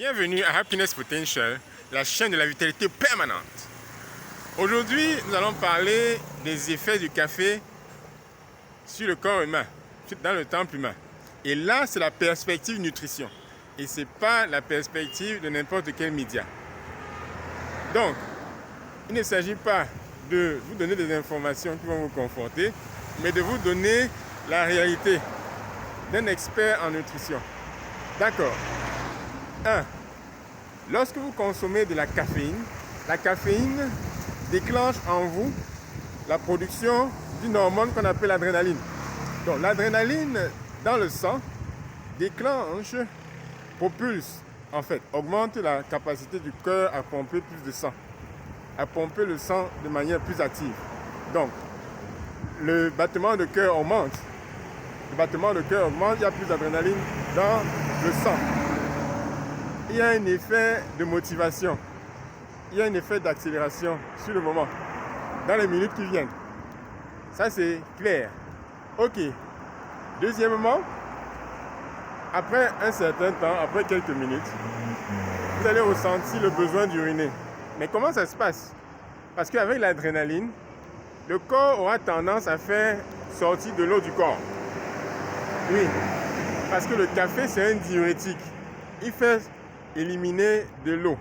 Bienvenue à Happiness Potential, la chaîne de la vitalité permanente. Aujourd'hui, nous allons parler des effets du café sur le corps humain, dans le temple humain. Et là, c'est la perspective nutrition. Et ce n'est pas la perspective de n'importe quel média. Donc, il ne s'agit pas de vous donner des informations qui vont vous conforter, mais de vous donner la réalité d'un expert en nutrition. D'accord. 1. Lorsque vous consommez de la caféine déclenche en vous la production d'une hormone qu'on appelle l'adrénaline. Donc l'adrénaline dans le sang déclenche, propulse, en fait, augmente la capacité du cœur à pomper plus de sang, à pomper le sang de manière plus active. Donc, le battement de cœur augmente. Le battement de cœur augmente, il y a plus d'adrénaline dans le sang. Il y a un effet de motivation, il y a un effet d'accélération sur le moment, dans les minutes qui viennent. Ça, c'est clair. Ok. Deuxièmement, après un certain temps, après quelques minutes, vous allez ressentir le besoin d'uriner. Mais comment ça se passe? Parce qu'avec l'adrénaline, le corps aura tendance à faire sortir de l'eau du corps. Oui, parce que le café, c'est un diurétique. Il fait éliminer de l'eau.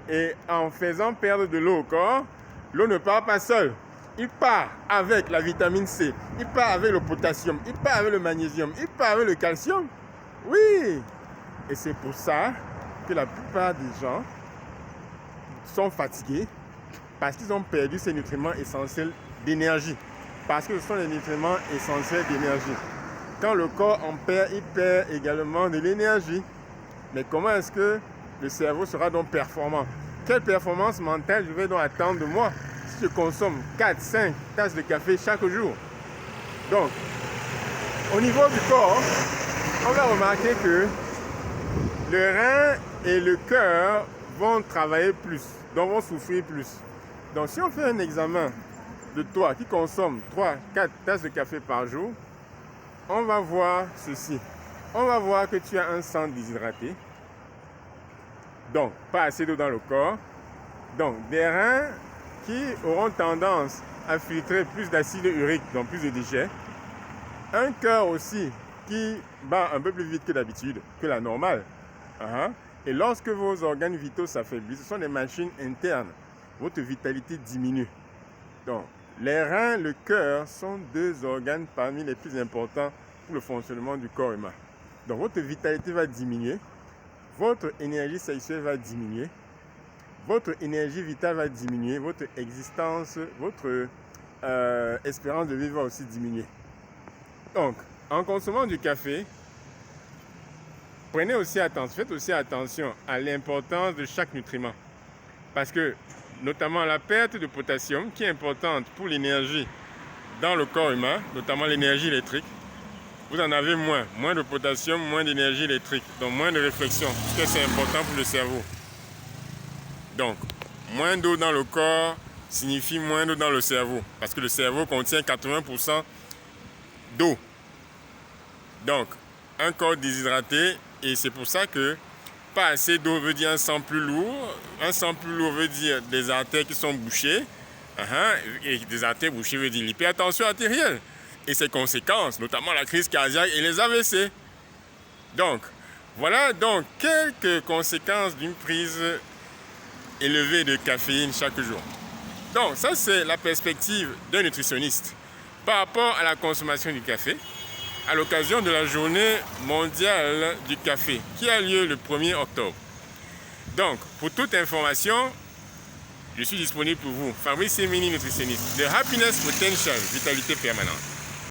Et en faisant perdre de l'eau au corps, l'eau ne part pas seule. Il part avec la vitamine C, il part avec le potassium, il part avec le magnésium, il part avec le calcium. Oui! Et c'est pour ça que la plupart des gens sont fatigués parce qu'ils ont perdu ces nutriments essentiels d'énergie. Parce que ce sont les nutriments essentiels d'énergie. Quand le corps en perd, il perd également de l'énergie. Mais comment est-ce que le cerveau sera donc performant? Quelle performance mentale je vais donc attendre de moi si je consomme 4-5 tasses de café chaque jour? Donc, au niveau du corps, on va remarquer que le rein et le cœur vont travailler plus, donc vont souffrir plus. Donc, si on fait un examen de toi qui consomme 3-4 tasses de café par jour, on va voir ceci. On va voir que tu as un sang déshydraté, donc pas assez d'eau dans le corps, donc des reins qui auront tendance à filtrer plus d'acide urique, donc plus de déchets, un cœur aussi qui bat un peu plus vite que d'habitude, que la normale, et lorsque vos organes vitaux s'affaiblissent, ce sont des machines internes, votre vitalité diminue. Donc les reins, le cœur sont deux organes parmi les plus importants pour le fonctionnement du corps humain. Donc votre vitalité va diminuer, votre énergie sexuelle va diminuer, votre énergie vitale va diminuer, votre existence, votre espérance de vie va aussi diminuer. Donc, en consommant du café, faites aussi attention à l'importance de chaque nutriment. Parce que, notamment la perte de potassium, qui est importante pour l'énergie dans le corps humain, notamment l'énergie électrique, vous en avez moins de potassium, moins d'énergie électrique, donc moins de réflexion, parce que c'est important pour le cerveau. Donc, moins d'eau dans le corps signifie moins d'eau dans le cerveau, parce que le cerveau contient 80% d'eau. Donc, un corps déshydraté, et c'est pour ça que pas assez d'eau veut dire un sang plus lourd. Un sang plus lourd veut dire des artères qui sont bouchées, et des artères bouchées veut dire l'hypertension artérielle. Et ses conséquences, notamment la crise cardiaque et les AVC. Donc, voilà donc quelques conséquences d'une prise élevée de caféine chaque jour. Donc, ça c'est la perspective d'un nutritionniste par rapport à la consommation du café à l'occasion de la journée mondiale du café qui a lieu le 1er octobre. Donc, pour toute information, je suis disponible pour vous. Fabrice Semini, nutritionniste de Happiness Potential, vitalité permanente.